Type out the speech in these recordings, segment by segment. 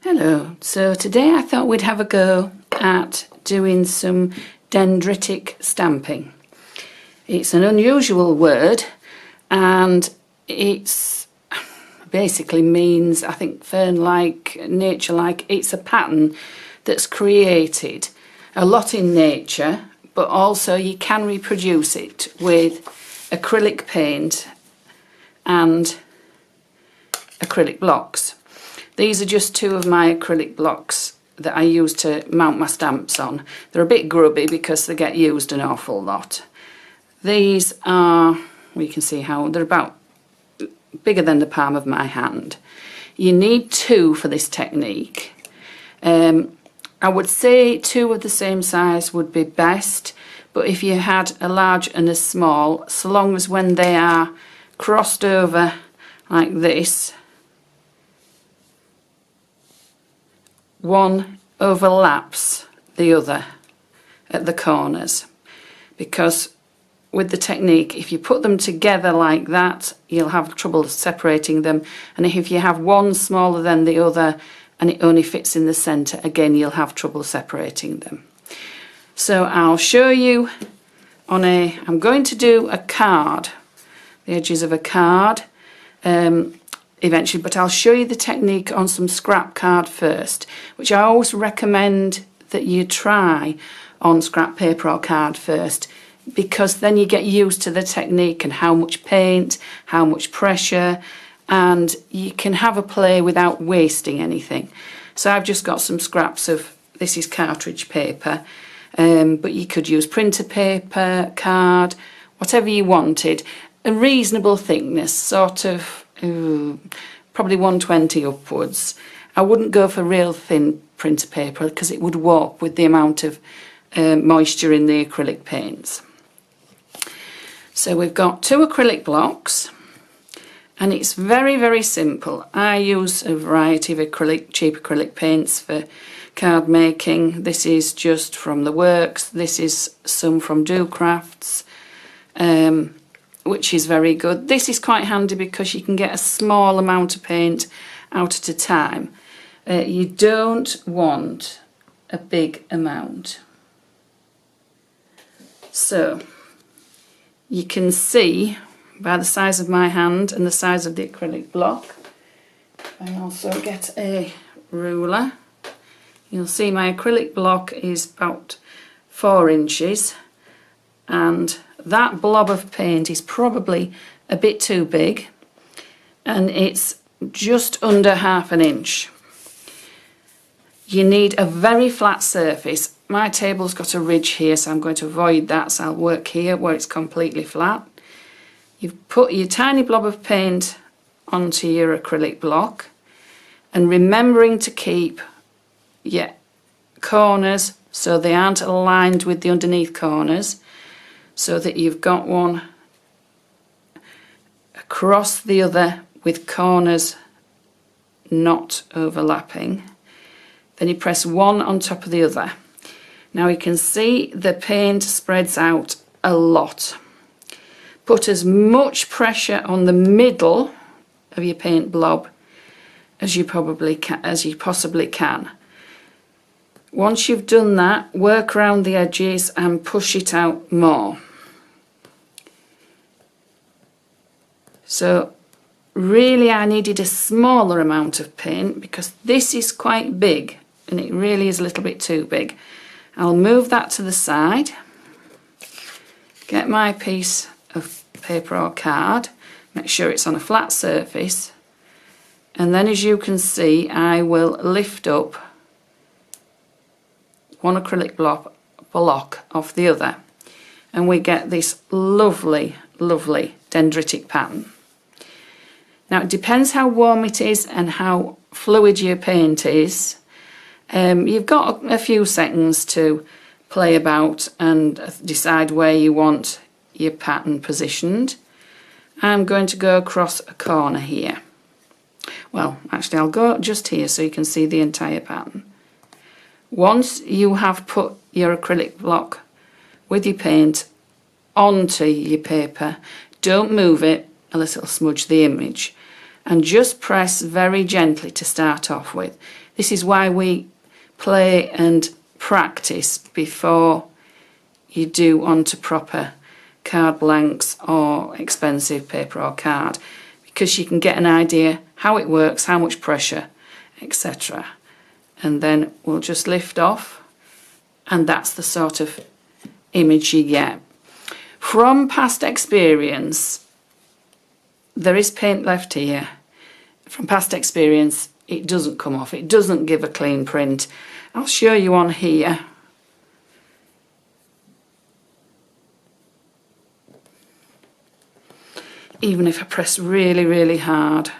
Hello, so today I thought we'd have a go at doing some dendritic stamping. It's an unusual word and it's basically means, I think, fern-like, nature-like. It's a pattern that's created a lot in nature, but also you can reproduce it with acrylic paint and acrylic blocks. These are just two of my acrylic blocks that I use to mount my stamps on. They're a bit grubby because they get used an awful lot. These are, well, you can see how they're about bigger than the palm of my hand. You need two for this technique. I would say two of the same size would be best, but if you had a large and a small, so long as when they are crossed over like this, one overlaps the other at the corners, because with the technique, if you put them together like that, you'll have trouble separating them, and if you have one smaller than the other and it only fits in the centre, again you'll have trouble separating them. So I'll show you I'm going to do a card, the edges of a card eventually, but I'll show you the technique on some scrap card first, which I always recommend that you try on scrap paper or card first, because then you get used to the technique and how much paint, how much pressure, and you can have a play without wasting anything. So I've just got some scraps of, this is cartridge paper, but you could use printer paper, card, whatever you wanted. A reasonable thickness, sort of probably 120 upwards. I wouldn't go for real thin printer paper because it would warp with the amount of moisture in the acrylic paints. So we've got two acrylic blocks, and it's very, very simple. I use a variety of cheap acrylic paints for card making. This is just from the works. This is some from Do Crafts, which is very good. This is quite handy because you can get a small amount of paint out at a time. You don't want a big amount. So you can see by the size of my hand and the size of the acrylic block. I also get a ruler. You'll see my acrylic block is about 4 inches, and that blob of paint is probably a bit too big, and it's just under 1/2 inch. You need a very flat surface. My table's got a ridge here, so I'm going to avoid that, so I'll work here where it's completely flat. You've put your tiny blob of paint onto your acrylic block, and remembering to keep your corners so they aren't aligned with the underneath corners, so that you've got one across the other with corners not overlapping. Then you press one on top of the other. Now you can see the paint spreads out a lot. Put as much pressure on the middle of your paint blob as you possibly can. Once you've done that, work around the edges and push it out more. So really I needed a smaller amount of paint because this is quite big and it really is a little bit too big. I'll move that to the side, get my piece of paper or card, make sure it's on a flat surface, and then as you can see I will lift up one acrylic block off the other, and we get this lovely, lovely dendritic pattern. Now it depends how warm it is and how fluid your paint is. You've got a few seconds to play about and decide where you want your pattern positioned. I'm going to go across a corner here. Well, actually I'll go just here so you can see the entire pattern. Once you have put your acrylic block with your paint onto your paper, don't move it unless it'll smudge the image, and just press very gently to start off with. This is why we play and practice before you do onto proper card blanks or expensive paper or card, because you can get an idea how it works, how much pressure, etc. And then we'll just lift off, and that's the sort of image you get. From past experience, there is paint left here. From past experience, it doesn't come off, it doesn't give a clean print. I'll show you on here. Even if I press really, really hard,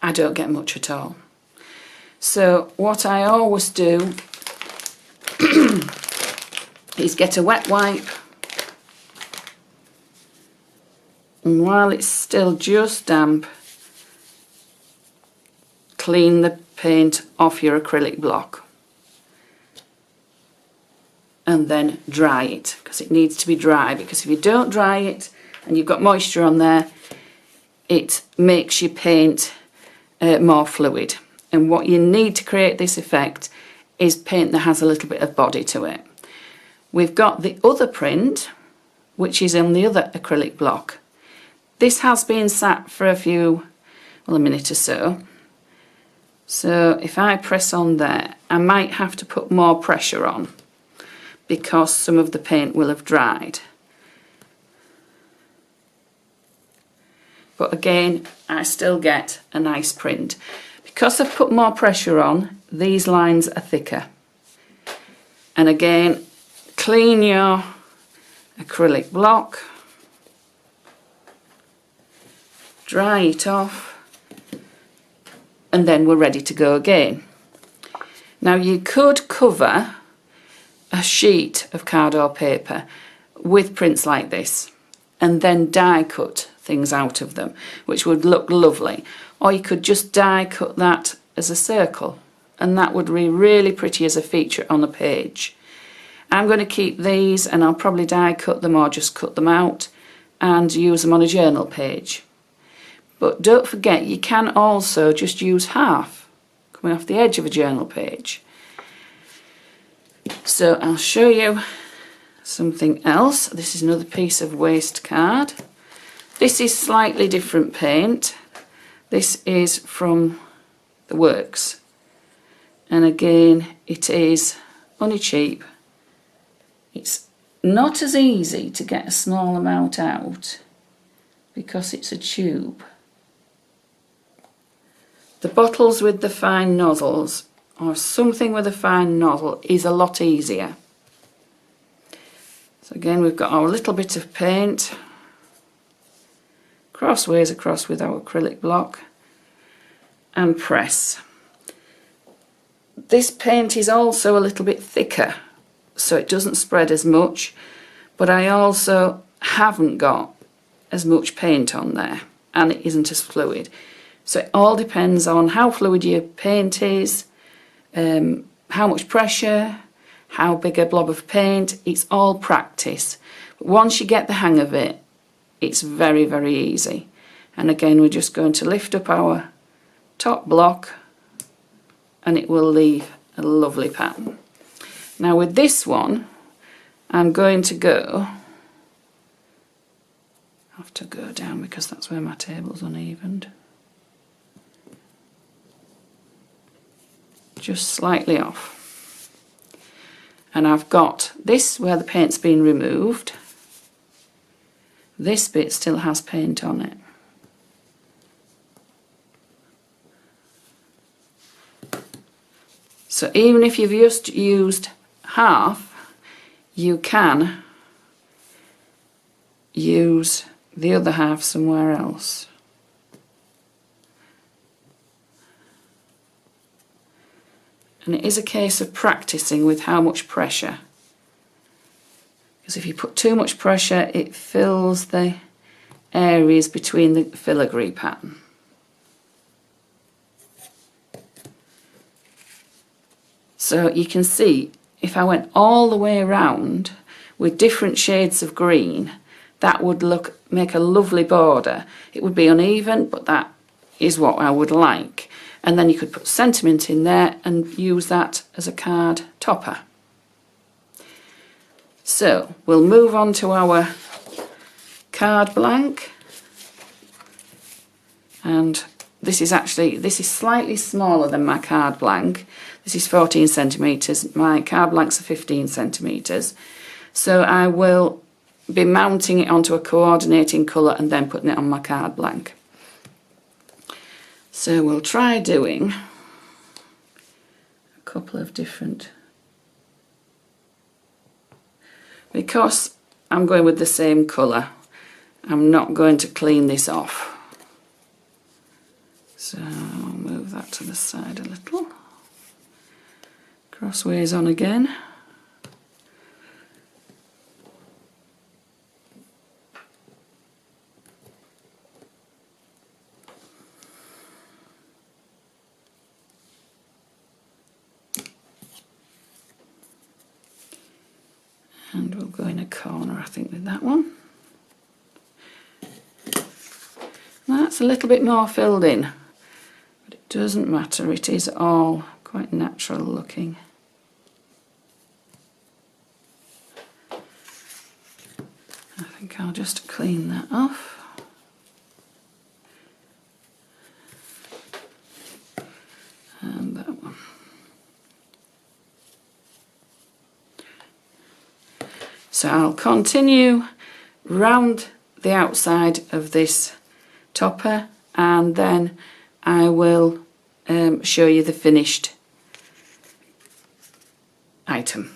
I don't get much at all. So what I always do is get a wet wipe, and while it's still just damp, clean the paint off your acrylic block and then dry it, because it needs to be dry, because if you don't dry it and you've got moisture on there, it makes your paint more fluid. And what you need to create this effect is paint that has a little bit of body to it. We've got the other print, which is on the other acrylic block. This has been sat for a minute or so. So if I press on there, I might have to put more pressure on because some of the paint will have dried. But again, I still get a nice print. Because I've put more pressure on, these lines are thicker. And again, clean your acrylic block, dry it off, and then we're ready to go again. Now you could cover a sheet of card or paper with prints like this and then die cut things out of them, which would look lovely. Or you could just die cut that as a circle, and that would be really pretty as a feature on a page. I'm going to keep these, and I'll probably die cut them or just cut them out and use them on a journal page. But don't forget, you can also just use half coming off the edge of a journal page. So I'll show you something else. This is another piece of waste card. This is slightly different paint. This is from the Works, and again it is only cheap. It's not as easy to get a small amount out because it's a tube. The bottles with the fine nozzles, or something with a fine nozzle, is a lot easier. So again, we've got our little bit of paint, crossways across with our acrylic block, and press. This paint is also a little bit thicker, so it doesn't spread as much, but I also haven't got as much paint on there, and it isn't as fluid. So it all depends on how fluid your paint is, how much pressure, how big a blob of paint. It's all practice. But once you get the hang of it, it's very, very easy. And again, we're just going to lift up our top block, and it will leave a lovely pattern. Now with this one, I'm going to go, I have to go down because that's where my table's unevened. Just slightly off. And I've got this where the paint's been removed. This bit still has paint on it. So even if you've just used half, you can use the other half somewhere else. And it is a case of practicing with how much pressure. Because if you put too much pressure, it fills the areas between the filigree pattern. So you can see, if I went all the way around with different shades of green, that would make a lovely border. It would be uneven, but that is what I would like. and then you could put sentiment in there and use that as a card topper. So we'll move on to our card blank, and this is slightly smaller than my card blank. This is 14 centimetres, my card blanks are 15 centimetres. So I will be mounting it onto a coordinating colour and then putting it on my card blank. So we'll try doing a couple of different, because I'm going with the same colour, I'm not going to clean this off. So I'll move that to the side a little. Crossways on again. And we'll go in a corner, I think, with that one. That's a little bit more filled in, but it doesn't matter, it is all quite natural looking. I think I'll just clean that off. And that one. So I'll continue round the outside of this topper, and then I will show you the finished item.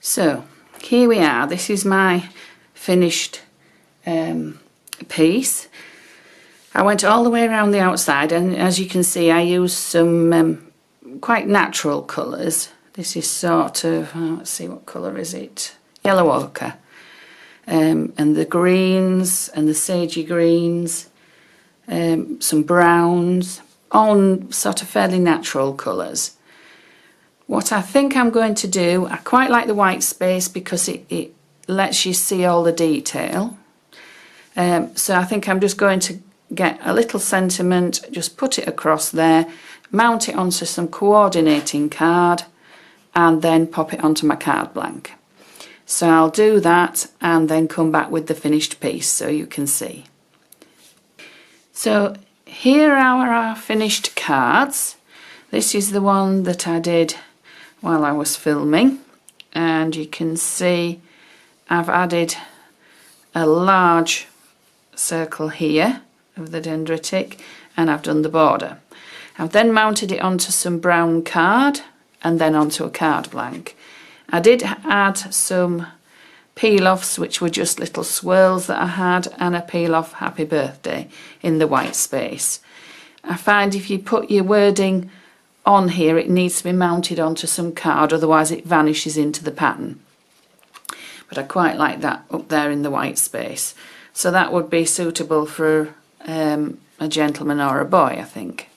So here we are. This is my finished piece. I went all the way around the outside, and as you can see I used some quite natural colours. This is sort of, let's see, what colour is it? Yellow ochre. And the greens and the sagey greens, some browns, all sort of fairly natural colours. What I think I'm going to do, I quite like the white space because it lets you see all the detail. So I think I'm just going to get a little sentiment, just put it across there, mount it onto some coordinating card, and then pop it onto my card blank. So I'll do that and then come back with the finished piece so you can see. So here are our finished cards. This is the one that I did while I was filming, and you can see I've added a large circle here of the dendritic, and I've done the border. I've then mounted it onto some brown card and then onto a card blank. I did add some peel-offs, which were just little swirls that I had, and a peel-off happy birthday in the white space. I find if you put your wording on here, it needs to be mounted onto some card, otherwise it vanishes into the pattern. But I quite like that up there in the white space. So that would be suitable for a gentleman or a boy, I think.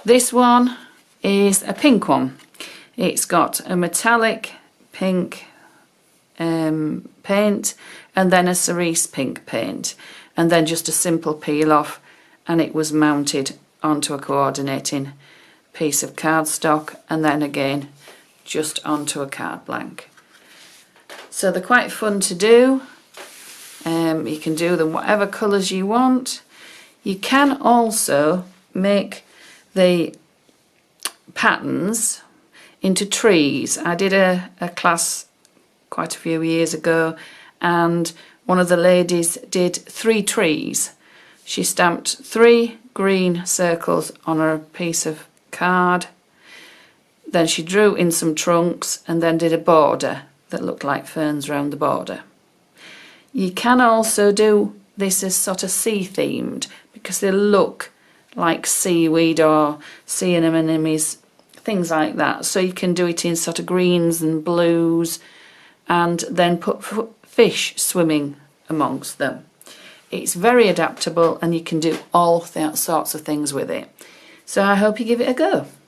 This one is a pink one. It's got a metallic pink paint, and then a cerise pink paint, and then just a simple peel off, and it was mounted onto a coordinating piece of cardstock, and then again just onto a card blank. So they're quite fun to do. You can do them whatever colours you want. You can also make the patterns into trees. I did a class quite a few years ago, and one of the ladies did 3 trees. She stamped 3 green circles on a piece of card, then she drew in some trunks and then did a border that looked like ferns around the border. You can also do this as sort of sea themed because they look like seaweed or sea anemones, things like that. So you can do it in sort of greens and blues, and then put fish swimming amongst them. It's very adaptable and you can do all sorts of things with it. So I hope you give it a go.